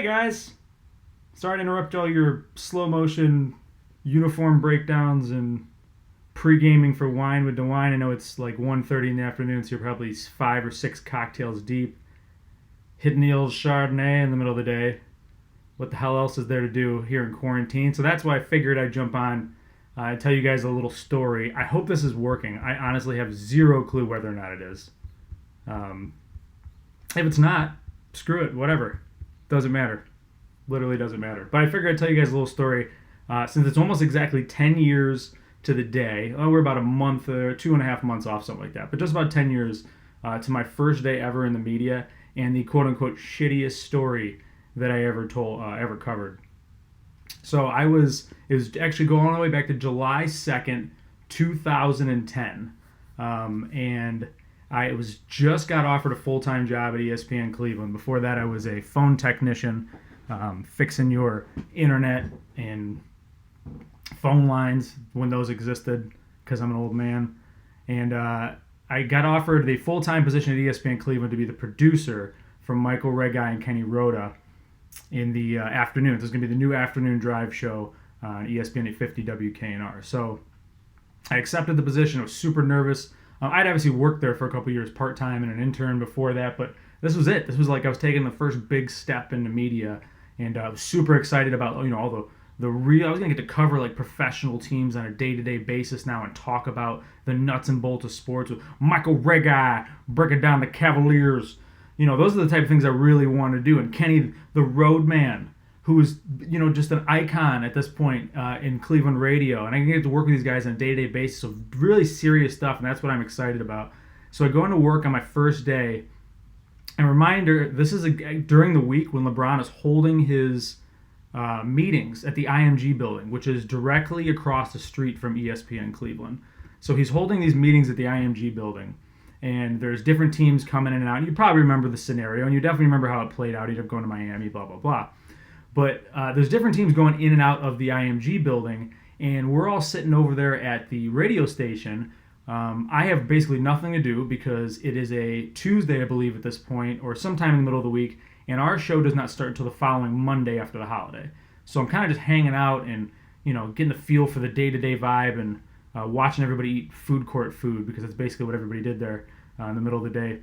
Hey guys! Sorry to interrupt all your slow motion uniform breakdowns and pre-gaming for Wine with DeWine. I know it's like 1:30 in the afternoon, so you're probably 5 or 6 cocktails deep. Hitting the old Chardonnay in the middle of the day. What the hell else is there to do here in quarantine? So that's why I figured I'd jump on and tell you guys a little story. I hope this is working. I honestly have zero clue whether or not it is. If it's not, screw it, whatever. Doesn't matter. Literally doesn't matter. But I figured I'd tell you guys a little story since it's almost exactly 10 years to the day. We're about a month or 2.5 months off, something like that. But just about 10 years to my first day ever in the media and the quote-unquote shittiest story that I ever covered. So it was actually going all the way back to July 2nd, 2010. And I just got offered a full-time job at ESPN Cleveland. Before that, I was a phone technician, fixing your internet and phone lines when those existed, because I'm an old man. And I got offered the full-time position at ESPN Cleveland to be the producer for Michael Regai and Kenny Rhoda in the afternoon. This is going to be the new afternoon drive show on ESPN 850 WKNR. So I accepted the position. I was super nervous. I'd obviously worked there for a couple years part-time and an intern before that, but this was it. This was like I was taking the first big step into media, and I was super excited about all the real. I was going to get to cover like professional teams on a day-to-day basis now and talk about the nuts and bolts of sports with Michael Regai, breaking down the Cavaliers. Those are the type of things I really want to do. And Kenny, the road man, who is, just an icon at this point in Cleveland radio. And I can get to work with these guys on a day-to-day basis of really serious stuff, and that's what I'm excited about. So I go into work on my first day. And reminder, this is during the week when LeBron is holding his meetings at the IMG building, which is directly across the street from ESPN Cleveland. So he's holding these meetings at the IMG building. And there's different teams coming in and out. And you probably remember the scenario, and you definitely remember how it played out. He ended up going to Miami, blah, blah, blah. But there's different teams going in and out of the IMG building, and we're all sitting over there at the radio station. I have basically nothing to do because it is a Tuesday, I believe, at this point, or sometime in the middle of the week, and our show does not start until the following Monday after the holiday. So I'm kind of just hanging out and, getting the feel for the day-to-day vibe and watching everybody eat food court food, because that's basically what everybody did there in the middle of the day.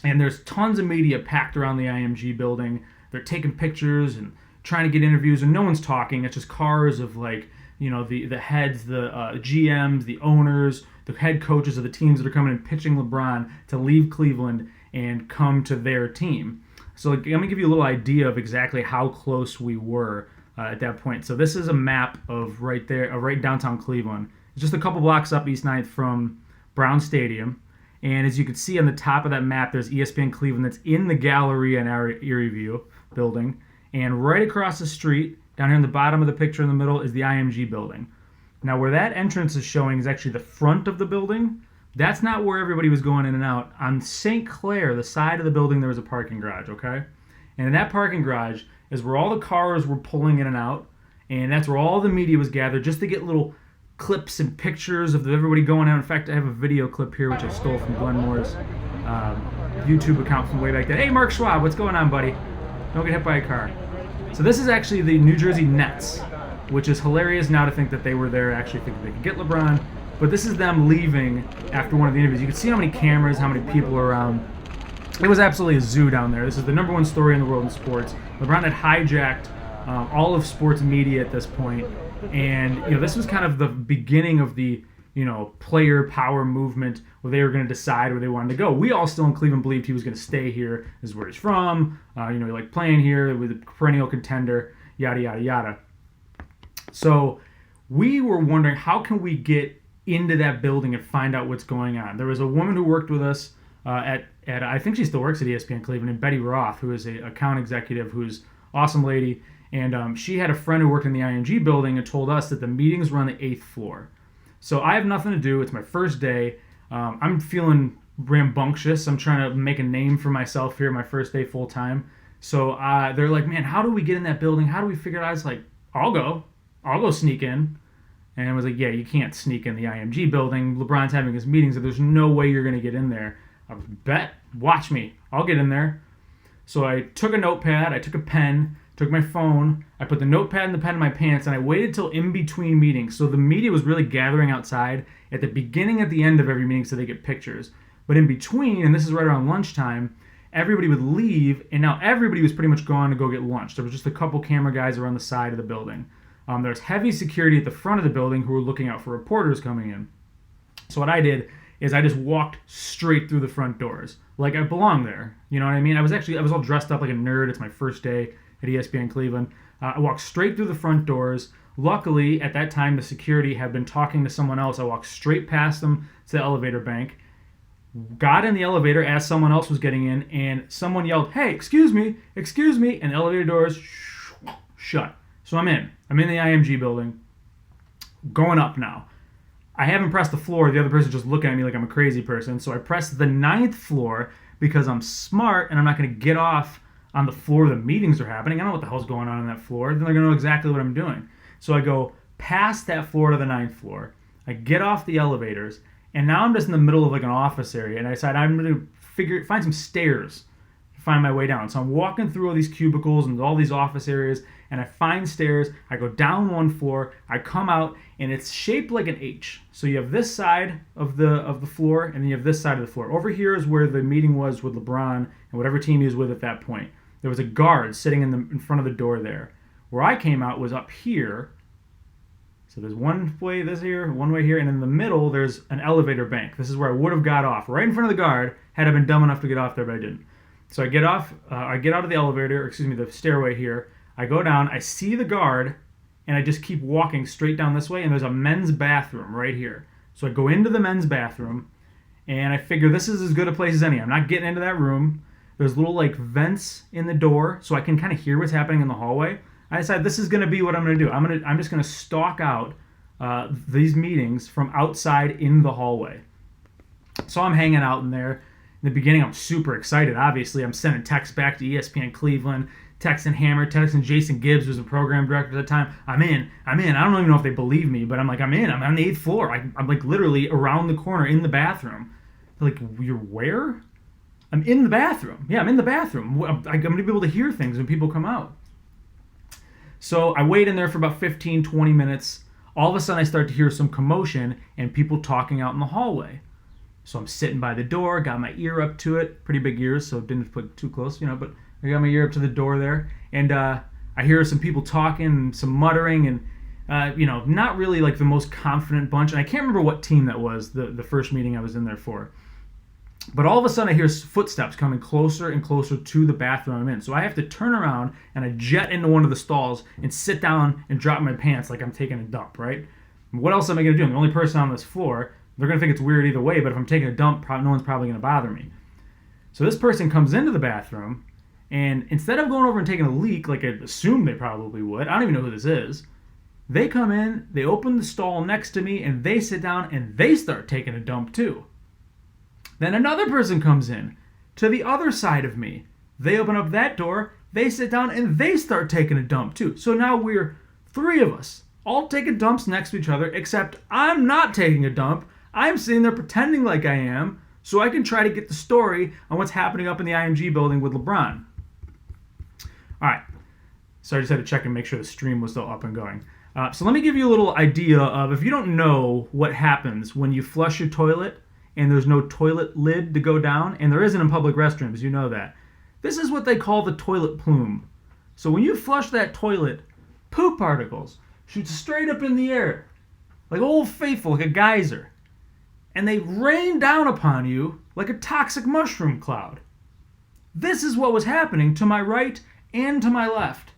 And there's tons of media packed around the IMG building. They're taking pictures and trying to get interviews, and no one's talking. It's just cars of the heads, the GMs, the owners, the head coaches of the teams that are coming and pitching LeBron to leave Cleveland and come to their team. So I'm going to give you a little idea of exactly how close we were at that point. So this is a map of right there, right downtown Cleveland. It's just a couple blocks up East 9th from Brown Stadium. And as you can see on the top of that map, there's ESPN Cleveland that's in the gallery in our Erie View building. And right across the street, down here in the bottom of the picture in the middle, is the IMG building. Now, where that entrance is showing is actually the front of the building. That's not where everybody was going in and out. On St. Clair, the side of the building, there was a parking garage, okay? And in that parking garage is where all the cars were pulling in and out. And that's where all the media was gathered just to get little clips and pictures of everybody going out. In fact, I have a video clip here which I stole from Glenn Moore's YouTube account from way back then. Hey, Mark Schwab, what's going on, buddy? Don't get hit by a car. So this is actually the New Jersey Nets, which is hilarious now to think that they were there, actually think they could get LeBron. But this is them leaving after one of the interviews. You can see how many cameras, how many people are around. It was absolutely a zoo down there. This is the number one story in the world in sports. LeBron had hijacked all of sports media at this point. And this was kind of the beginning of the player power movement, where they were going to decide where they wanted to go. We all still in Cleveland believed he was going to stay here. This is where he's from. He liked playing here with a perennial contender, yada yada yada. So we were wondering, how can we get into that building and find out what's going on? There was a woman who worked with us at I think she still works at ESPN Cleveland, and Betty Roth, who is an account executive, who's an awesome lady. And she had a friend who worked in the IMG building and told us that the meetings were on the 8th floor. So I have nothing to do. It's my first day. I'm feeling rambunctious. I'm trying to make a name for myself here, my first day full time. So they're like, man, how do we get in that building? How do we figure it out? I was like, I'll go sneak in. And I was like, yeah, you can't sneak in the IMG building. LeBron's having his meetings, so there's no way you're going to get in there. I was, bet, watch me. I'll get in there. So I took a notepad, I took a pen, took my phone, I put the notepad and the pen in my pants, and I waited till in between meetings. So the media was really gathering outside at the beginning, at the end of every meeting so they get pictures. But in between, and this is right around lunchtime, everybody would leave, and now everybody was pretty much gone to go get lunch. There was just a couple camera guys around the side of the building. There was heavy security at the front of the building who were looking out for reporters coming in. So what I did is I just walked straight through the front doors. Like I belong there. You know what I mean? I was all dressed up like a nerd. It's my first day at ESPN Cleveland. I walked straight through the front doors. Luckily, at that time, the security had been talking to someone else. I walked straight past them to the elevator bank, got in the elevator as someone else was getting in, and someone yelled, "Hey, excuse me," and the elevator doors shut. So I'm in the IMG building, going up now. I haven't pressed the floor. The other person just looking at me like I'm a crazy person. So I pressed the 9th floor because I'm smart and I'm not going to get off on the floor the meetings are happening. I don't know what the hell's going on that floor. Then they're going to know exactly what I'm doing. So I go past that floor to the 9th floor. I get off the elevators, and now I'm just in the middle of like an office area. And I decide I'm going to find some stairs to find my way down. So I'm walking through all these cubicles and all these office areas, and I find stairs. I go down one floor. I come out, and it's shaped like an H. So you have this side of the floor, and then you have this side of the floor. Over here is where the meeting was with LeBron and whatever team he was with at that point. There was a guard sitting in front of the door there. Where I came out was up here. So there's one way this here, one way here, and in the middle there's an elevator bank. This is where I would have got off, right in front of the guard, had I been dumb enough to get off there, but I didn't. So I get off, I get out of the elevator, the stairway here. I go down, I see the guard, and I just keep walking straight down this way, and there's a men's bathroom right here. So I go into the men's bathroom, and I figure this is as good a place as any. I'm not getting into that room. There's little like vents in the door, so I can kind of hear what's happening in the hallway. I decide this is going to be what I'm going to do. I'm just going to stalk out these meetings from outside in the hallway. So I'm hanging out in there. In the beginning, I'm super excited. Obviously, I'm sending texts back to ESPN Cleveland, texting Hammer, texting Jason Gibbs, who's the program director at the time. I'm in. I don't even know if they believe me, but I'm like, I'm in. I'm on the 8th floor. I'm like literally around the corner in the bathroom. They're like, you're where? I'm in the bathroom. Yeah, I'm in the bathroom. I'm going to be able to hear things when people come out. So I wait in there for about 15, 20 minutes. All of a sudden, I start to hear some commotion and people talking out in the hallway. So I'm sitting by the door, got my ear up to it. Pretty big ears, so didn't put too close, but I got my ear up to the door there. And I hear some people talking, some muttering, and, not really like the most confident bunch. And I can't remember what team that was, the first meeting I was in there for. But all of a sudden, I hear footsteps coming closer and closer to the bathroom I'm in. So I have to turn around, and I jet into one of the stalls and sit down and drop my pants like I'm taking a dump, right? What else am I going to do? I'm the only person on this floor. They're going to think it's weird either way, but if I'm taking a dump, no one's probably going to bother me. So this person comes into the bathroom, and instead of going over and taking a leak like I assumed they probably would, I don't even know who this is, they come in, they open the stall next to me, and they sit down, and they start taking a dump too. Then another person comes in to the other side of me. They open up that door, they sit down, and they start taking a dump too. So now we're 3 of us, all taking dumps next to each other, except I'm not taking a dump. I'm sitting there pretending like I am so I can try to get the story on what's happening up in the IMG building with LeBron. All right. So I just had to check and make sure the stream was still up and going. So let me give you a little idea of, if you don't know what happens when you flush your toilet and there's no toilet lid to go down, and there isn't in public restrooms, you know that. This is what they call the toilet plume. So when you flush that toilet, poop particles shoot straight up in the air, like Old Faithful, like a geyser. And they rain down upon you like a toxic mushroom cloud. This is what was happening to my right and to my left.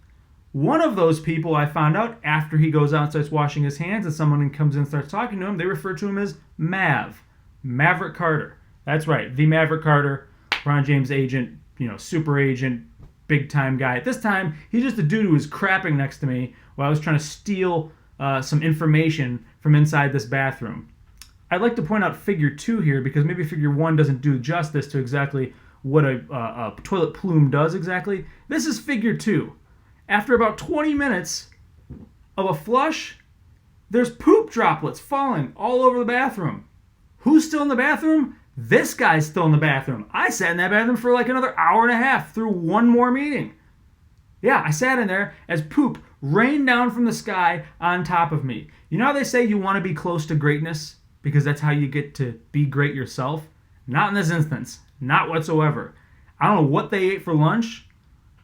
One of those people I found out after he goes out and starts washing his hands and someone comes in and starts talking to him, they refer to him as Mav. Maverick Carter. That's right, the Maverick Carter, LeBron James agent, super agent, big time guy. At this time, he's just a dude who was crapping next to me while I was trying to steal some information from inside this bathroom. I'd like to point out figure 2 here because maybe figure 1 doesn't do justice to exactly what a toilet plume does exactly. This is figure 2. After about 20 minutes of a flush, there's poop droplets falling all over the bathroom. Who's still in the bathroom? This guy's still in the bathroom. I sat in that bathroom for like another hour and a half through one more meeting. Yeah, I sat in there as poop rained down from the sky on top of me. You know how they say you want to be close to greatness because that's how you get to be great yourself? Not in this instance. Not whatsoever. I don't know what they ate for lunch,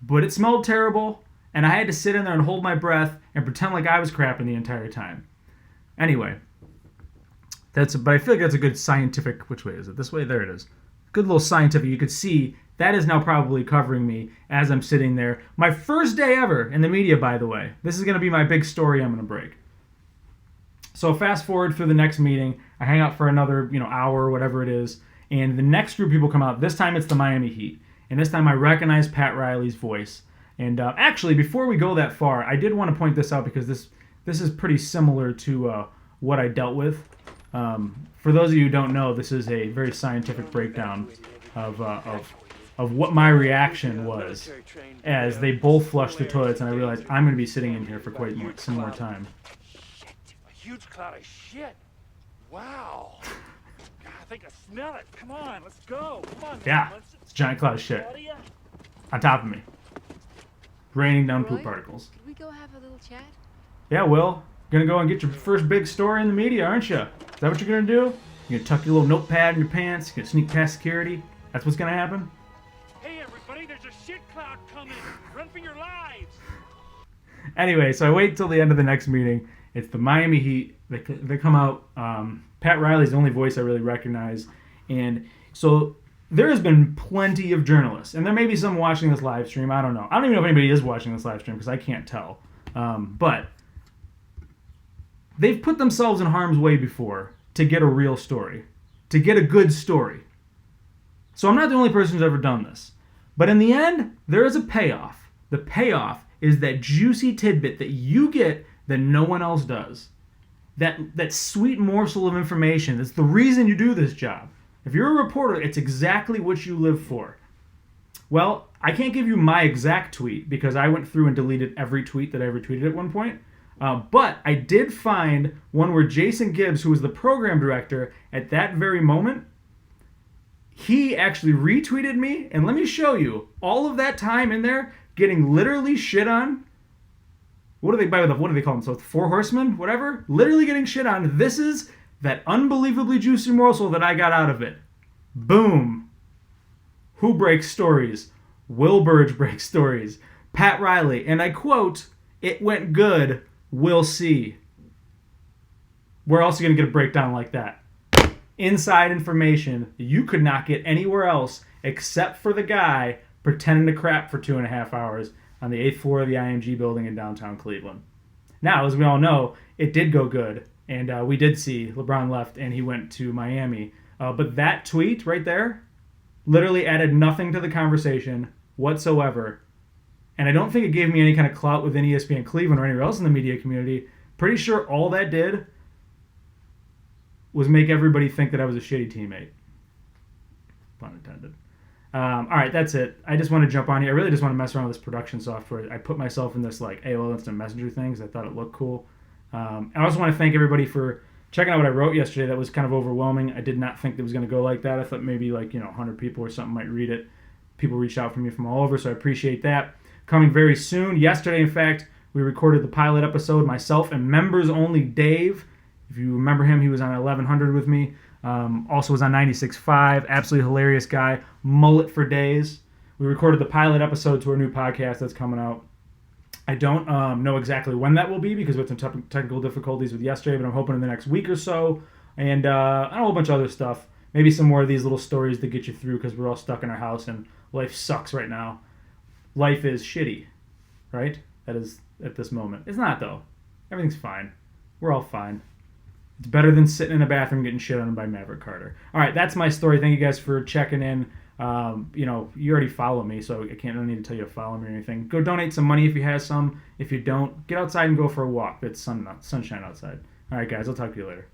but it smelled terrible, and I had to sit in there and hold my breath and pretend like I was crapping the entire time. Anyway, but I feel like that's a good scientific, which way is it? This way? There it is. Good little scientific. You could see that is now probably covering me as I'm sitting there. My first day ever in the media, by the way. This is going to be my big story I'm going to break. So fast forward through the next meeting. I hang out for another hour or whatever it is. And the next group of people come out. This time it's the Miami Heat. And this time I recognize Pat Riley's voice. And actually, before we go that far, I did want to point this out because this is pretty similar to what I dealt with. For those of you who don't know, this is a very scientific breakdown of what my reaction was as they both flushed the toilets, and I realized I'm going to be sitting in here for quite some more time. Shit, a huge cloud of shit. Wow. God, I think I smell it. Come on, let's go. Come on. Yeah, it's a giant cloud of shit on top of me, raining down poop particles. Could we go have a little chat? Yeah, Will. Gonna go and get your first big story in the media, aren't you? Is that what you're gonna do? You're gonna tuck your little notepad in your pants, you're gonna sneak past security? That's what's gonna happen? Hey everybody, there's a shit cloud coming. Run for your lives. Anyway, so I wait till the end of the next meeting. It's the Miami Heat. They come out. Pat Riley's the only voice I really recognize. And so there has been plenty of journalists. And there may be some watching this live stream. I don't know. I don't even know if anybody is watching this live stream because I can't tell. But they've put themselves in harm's way before to get a real story, to get a good story. So I'm not the only person who's ever done this. But in the end, there is a payoff. The payoff is that juicy tidbit that you get that no one else does. That sweet morsel of information. That's the reason you do this job. If you're a reporter, it's exactly what you live for. Well, I can't give you my exact tweet because I went through and deleted every tweet that I ever tweeted at one point. But I did find one where Jason Gibbs, who was the program director at that very moment, he actually retweeted me. And let me show you all of that time in there getting literally shit on. What do they call them? So 4 horsemen, whatever. Literally getting shit on. This is that unbelievably juicy morsel that I got out of it. Boom. Who breaks stories? Will Burge breaks stories. Pat Riley. And I quote, "It went good. We'll see." Where else are you going to get a breakdown like that? Inside information that you could not get anywhere else except for the guy pretending to crap for 2.5 hours on the 8th floor of the IMG building in downtown Cleveland. Now, as we all know, it did go good, and we did see LeBron left and he went to Miami. But that tweet right there literally added nothing to the conversation whatsoever. And I don't think it gave me any kind of clout within ESPN Cleveland or anywhere else in the media community. Pretty sure all that did was make everybody think that I was a shitty teammate. Pun intended. All right, that's it. I just want to jump on here. I really just want to mess around with this production software. I put myself in this like AOL Instant Messenger thing because I thought it looked cool. I also want to thank everybody for checking out what I wrote yesterday. That was kind of overwhelming. I did not think it was going to go like that. I thought maybe 100 people or something might read it. People reached out for me from all over, so I appreciate that. Coming very soon. Yesterday, in fact, we recorded the pilot episode, myself and members only Dave. If you remember him, he was on 1100 with me. Also was on 96.5. Absolutely hilarious guy. Mullet for days. We recorded the pilot episode to our new podcast that's coming out. I don't know exactly when that will be because we had some technical difficulties with yesterday, but I'm hoping in the next week or so. And a whole bunch of other stuff. Maybe some more of these little stories to get you through because we're all stuck in our house and life sucks right now. Life is shitty, right? That is at this moment. It's not, though. Everything's fine. We're all fine. It's better than sitting in a bathroom getting shit on by Maverick Carter. All right, that's my story. Thank you guys for checking in. You already follow me, so I don't need to tell you to follow me or anything. Go donate some money if you have some. If you don't, get outside and go for a walk. It's sunshine outside. All right, guys, I'll talk to you later.